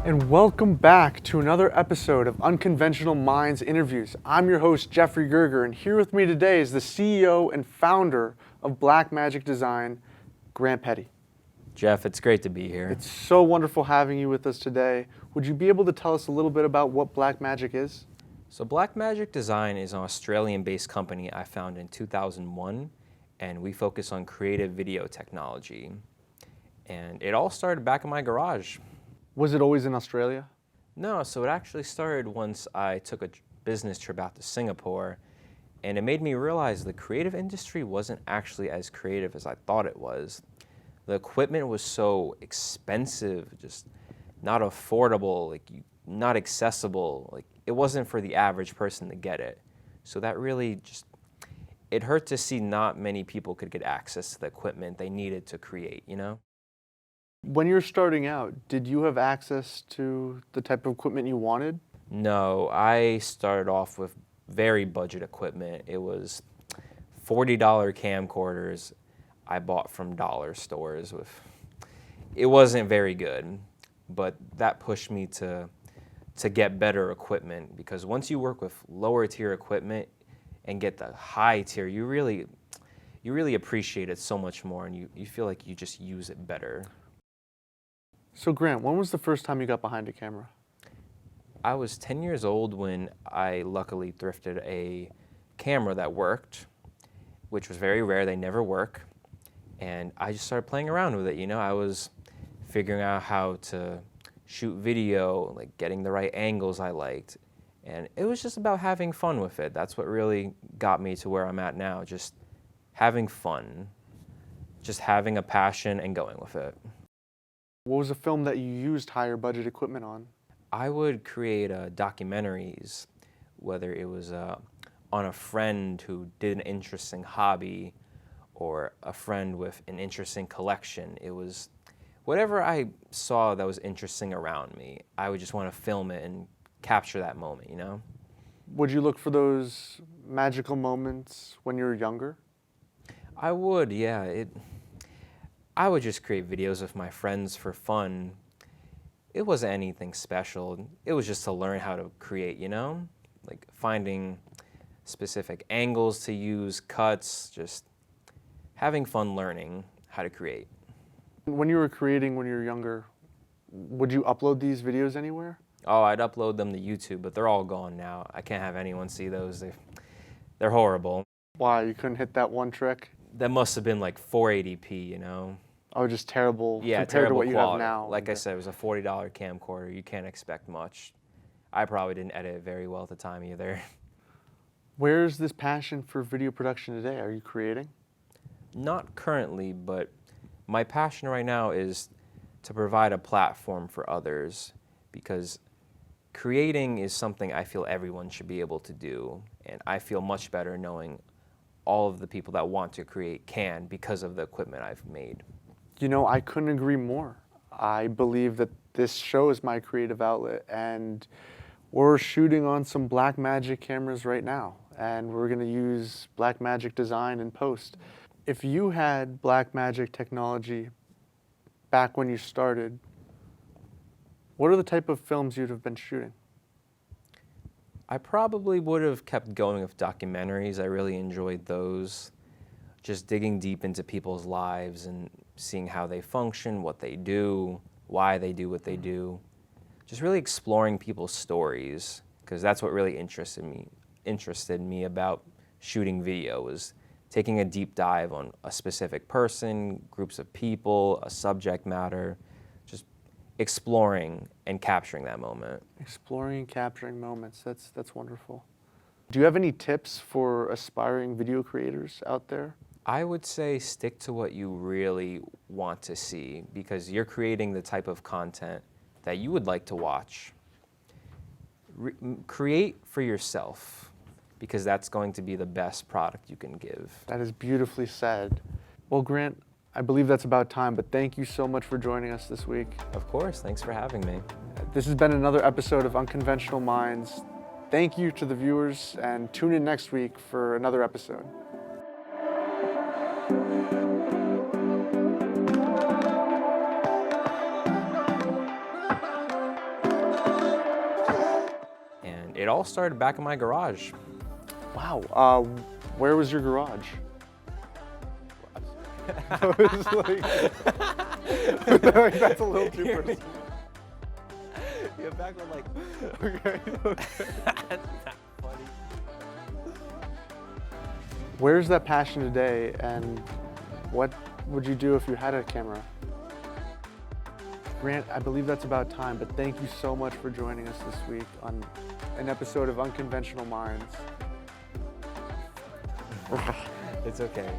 And welcome back to another episode of Unconventional Minds Interviews. I'm your host, Jeffrey Gerger, and here with me today is the CEO and founder of Blackmagic Design, Grant Petty. Jeff, it's great to be here. It's so wonderful having you with us today. Would you be able to tell us a little bit about what Blackmagic is? So Blackmagic Design is an Australian-based company I founded in 2001, and we focus on creative video technology. And it all started back in my garage. Was it always in Australia? No, so it actually started once I took a business trip out to Singapore, and it made me realize the creative industry wasn't actually as creative as I thought it was. The equipment was so expensive, just not affordable, not accessible. It wasn't for the average person to get it. So that really it hurt to see not many people could get access to the equipment they needed to create, you know? When you were starting out, did you have access to the type of equipment you wanted? No, I started off with very budget equipment. It was $40 camcorders I bought from dollar stores. It wasn't very good, but that pushed me to get better equipment, because once you work with lower tier equipment and get the high tier, you really appreciate it so much more, and you feel like you just use it better. So Grant, when was the first time you got behind a camera? I was 10 years old when I luckily thrifted a camera that worked, which was very rare. They never work. And I just started playing around with it. You know, I was figuring out how to shoot video, getting the right angles I liked. And it was just about having fun with it. That's what really got me to where I'm at now, just having fun, just having a passion and going with it. What was a film that you used higher budget equipment on? I would create documentaries, whether it was on a friend who did an interesting hobby or a friend with an interesting collection. It was whatever I saw that was interesting around me. I would just want to film it and capture that moment, you know? Would you look for those magical moments when you were younger? I would, yeah. I would just create videos with my friends for fun. It wasn't anything special. It was just to learn how to create, you know? Finding specific angles to use, cuts, just having fun learning how to create. When you were creating when you were younger, would you upload these videos anywhere? Oh, I'd upload them to YouTube, but they're all gone now. I can't have anyone see those. They're horrible. Why, you couldn't hit that one trick? That must have been 480p, you know? Oh, just terrible compared terrible to what you have quality. now. Like I said, it was a $40 camcorder. You can't expect much. I probably didn't edit it very well at the time either. Where's this passion for video production today? Are you creating? Not currently, but my passion right now is to provide a platform for others, because creating is something I feel everyone should be able to do, and I feel much better knowing all of the people that want to create can because of the equipment I've made. You know, I couldn't agree more. I believe that this show is my creative outlet, and we're shooting on some Blackmagic cameras right now, and we're going to use Blackmagic Design in post. If you had Blackmagic technology back when you started, what are the type of films you'd have been shooting? I probably would have kept going with documentaries. I really enjoyed those. Just digging deep into people's lives and seeing how they function, what they do, why they do what they do. Just really exploring people's stories, because that's what really interested me about shooting video, was taking a deep dive on a specific person, groups of people, a subject matter, just exploring and capturing that moment. Exploring and capturing moments, that's wonderful. Do you have any tips for aspiring video creators out there? I would say stick to what you really want to see, because you're creating the type of content that you would like to watch. Create for yourself, because that's going to be the best product you can give. That is beautifully said. Well, Grant, I believe that's about time, but thank you so much for joining us this week. Of course, thanks for having me. This has been another episode of Unconventional Minds. Thank you to the viewers, and tune in next week for another episode. it all started back in my garage. Wow. Where was your garage? I was like, that's a little too personal. Yeah, back when like. Okay. That's not funny. Where's that passion today, and what would you do if you had a camera? Grant, I believe that's about time, but thank you so much for joining us this week on an episode of Unconventional Minds. It's okay.